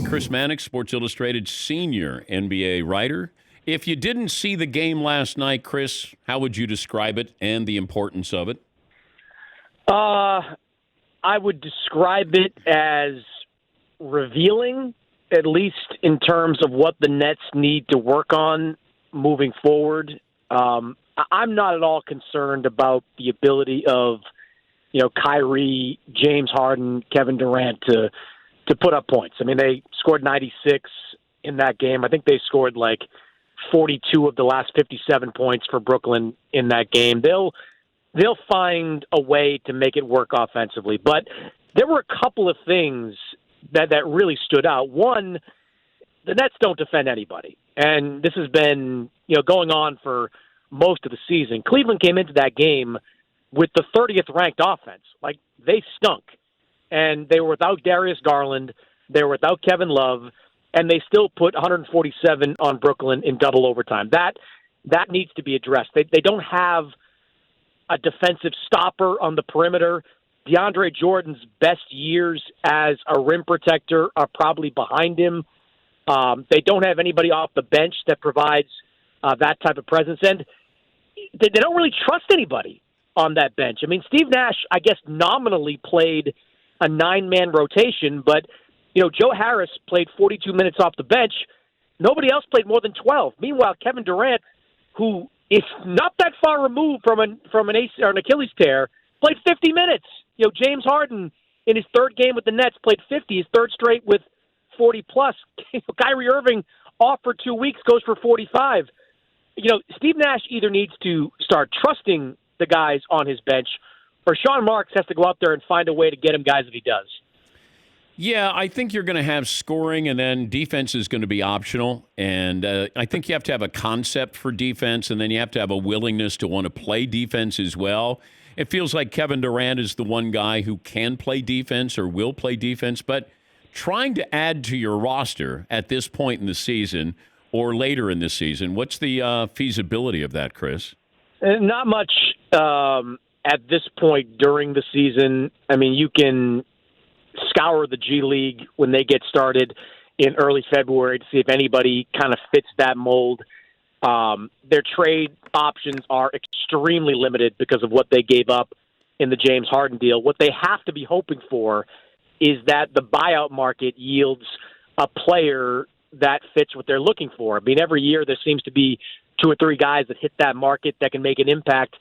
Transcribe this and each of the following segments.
Chris Mannix, Sports Illustrated senior NBA writer. If you didn't see the game last night, Chris, how would you describe it and the importance of it? I would describe it as revealing, at least in terms of what the Nets need to work on moving forward. I'm not at all concerned about the ability of, Kyrie, James Harden, Kevin Durant to put up points. I mean, they scored 96 in that game. I think they scored like 42 of the last 57 points for Brooklyn in that game. They'll find a way to make it work offensively. But there were a couple of things that really stood out. One, the Nets don't defend anybody. And this has been, going on for most of the season. Cleveland came into that game with the 30th ranked offense. Like, they stunk. And they were without Darius Garland. They were without Kevin Love. And they still put 147 on Brooklyn in double overtime. That needs to be addressed. They don't have a defensive stopper on the perimeter. DeAndre Jordan's best years as a rim protector are probably behind him. They don't have anybody off the bench that provides that type of presence. And they don't really trust anybody on that bench. I mean, Steve Nash, I guess, nominally played a 9-man rotation, but, Joe Harris played 42 minutes off the bench. Nobody else played more than 12. Meanwhile, Kevin Durant, who is not that far removed from an Achilles tear, played 50 minutes. James Harden, in his third game with the Nets, played 50, his third straight with 40-plus. Kyrie Irving, off for 2 weeks, goes for 45. Steve Nash either needs to start trusting the guys on his bench, or Sean Marks has to go out there and find a way to get him guys if he does. Yeah, I think you're going to have scoring, and then defense is going to be optional. And I think you have to have a concept for defense, and then you have to have a willingness to want to play defense as well. It feels like Kevin Durant is the one guy who can play defense or will play defense, but trying to add to your roster at this point in the season or later in the season, what's the feasibility of that, Chris? Not much at this point during the season. I mean, you can scour the G League when they get started in early February to see if anybody kind of fits that mold. Their trade options are extremely limited because of what they gave up in the James Harden deal. What they have to be hoping for is that the buyout market yields a player that fits what they're looking for. I mean, every year there seems to be 2 or 3 guys that hit that market that can make an impact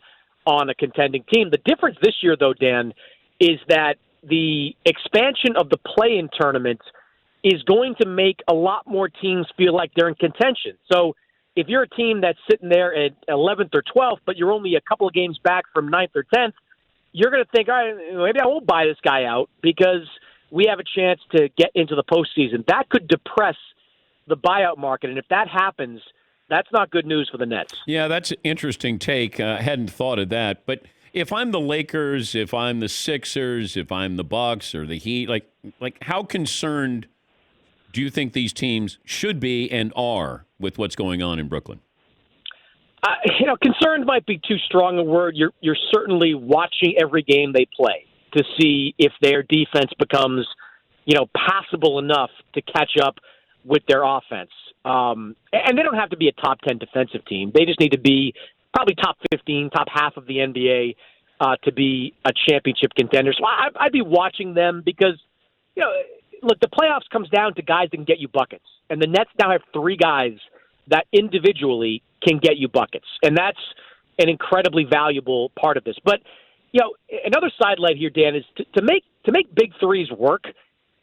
on a contending team. The difference this year, though, Dan, is that the expansion of the play-in tournament is going to make a lot more teams feel like they're in contention. So if you're a team that's sitting there at 11th or 12th, but you're only a couple of games back from 9th or 10th, you're going to think, all right, maybe I won't buy this guy out because we have a chance to get into the postseason. That could depress the buyout market, and if that happens, that's not good news for the Nets. Yeah, that's an interesting take. I hadn't thought of that, but if I'm the Lakers, if I'm the Sixers, if I'm the Bucks or the Heat, like how concerned do you think these teams should be and are with what's going on in Brooklyn? Concerned might be too strong a word. You're certainly watching every game they play to see if their defense becomes, passable enough to catch up with their offense. And they don't have to be a top 10 defensive team. They just need to be probably top 15, top half of the NBA to be a championship contender. So I'd be watching them because, look, the playoffs comes down to guys that can get you buckets. And the Nets now have 3 guys that individually can get you buckets. And that's an incredibly valuable part of this. But, another sidelight here, Dan, is to make big threes work,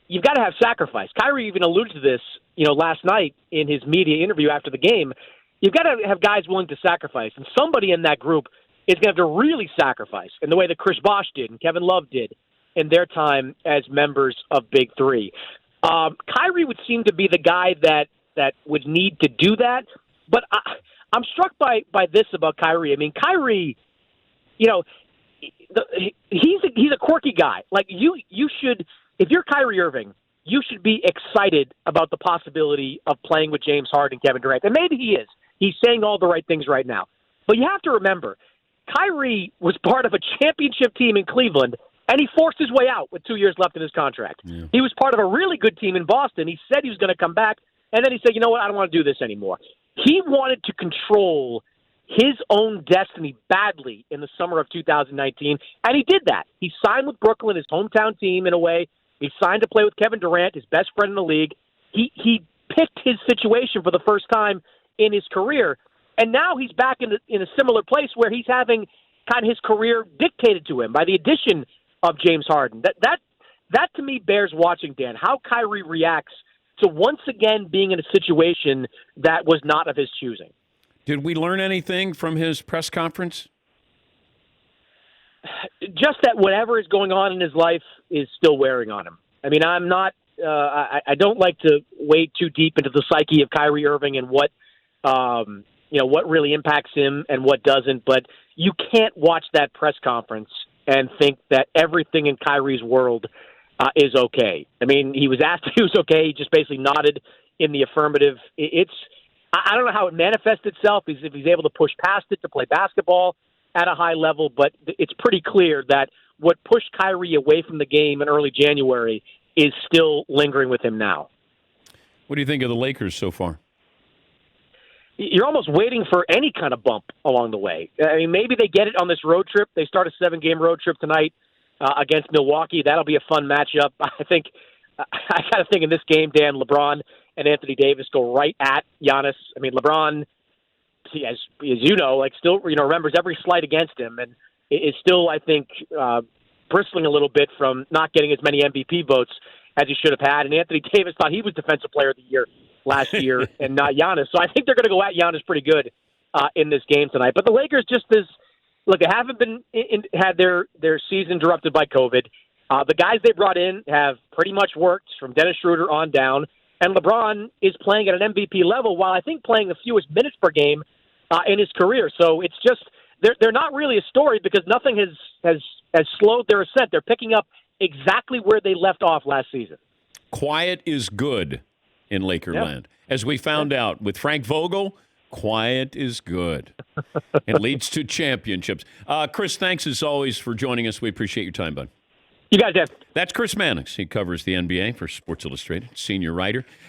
you've got to have sacrifice. Kyrie even alluded to this, last night in his media interview after the game. You've got to have guys willing to sacrifice, and somebody in that group is going to have to really sacrifice in the way that Chris Bosh did and Kevin Love did in their time as members of Big Three. Kyrie would seem to be the guy that would need to do that, but I'm struck by this about Kyrie. I mean, Kyrie, he's a quirky guy. Like you should, if you're Kyrie Irving, you should be excited about the possibility of playing with James Harden and Kevin Durant. And maybe he is. He's saying all the right things right now. But you have to remember, Kyrie was part of a championship team in Cleveland And he forced his way out with 2 years left in his contract. Yeah. He was part of a really good team in Boston. He said he was going to come back, and then he said, you know what, I don't want to do this anymore. He wanted to control his own destiny badly in the summer of 2019, and he did that. He signed with Brooklyn, his hometown team, in a way. He signed to play with Kevin Durant, his best friend in the league. He picked his situation for the first time in his career, and now he's back in a similar place where he's having kind of his career dictated to him by the addition of James Harden. That to me bears watching, Dan, how Kyrie reacts to once again being in a situation that was not of his choosing. Did we learn anything from his press conference? Just that whatever is going on in his life is still wearing on him. I mean, I'm not. I don't like to wade too deep into the psyche of Kyrie Irving and what what really impacts him and what doesn't. But you can't watch that press conference and think that everything in Kyrie's world is okay. I mean, he was asked if he was okay. He just basically nodded in the affirmative. I don't know how it manifests itself, if he's able to push past it to play basketball at a high level, but it's pretty clear that what pushed Kyrie away from the game in early January is still lingering with him now. What do you think of the Lakers so far? You're almost waiting for any kind of bump along the way. I mean, maybe they get it on this road trip. They start a 7-game road trip tonight against Milwaukee. That'll be a fun matchup. I got to think in this game, Dan, LeBron and Anthony Davis go right at Giannis. I mean, LeBron, as you know, still remembers every slight against him, and is still, I think, bristling a little bit from not getting as many MVP votes as he should have had. And Anthony Davis thought he was Defensive Player of the Year last year and not Giannis. So I think they're going to go at Giannis pretty good in this game tonight. But the Lakers they haven't been had their season interrupted by COVID. The guys they brought in have pretty much worked from Dennis Schroeder on down. And LeBron is playing at an MVP level while I think playing the fewest minutes per game in his career. So it's just they're not really a story because nothing has slowed their ascent. They're picking up exactly where they left off last season. Quiet is good in Lakerland. As we found out with Frank Vogel, quiet is good. It leads to championships. Chris, thanks as always for joining us. We appreciate your time, bud. You guys have. That's Chris Mannix. He covers the NBA for Sports Illustrated, senior writer.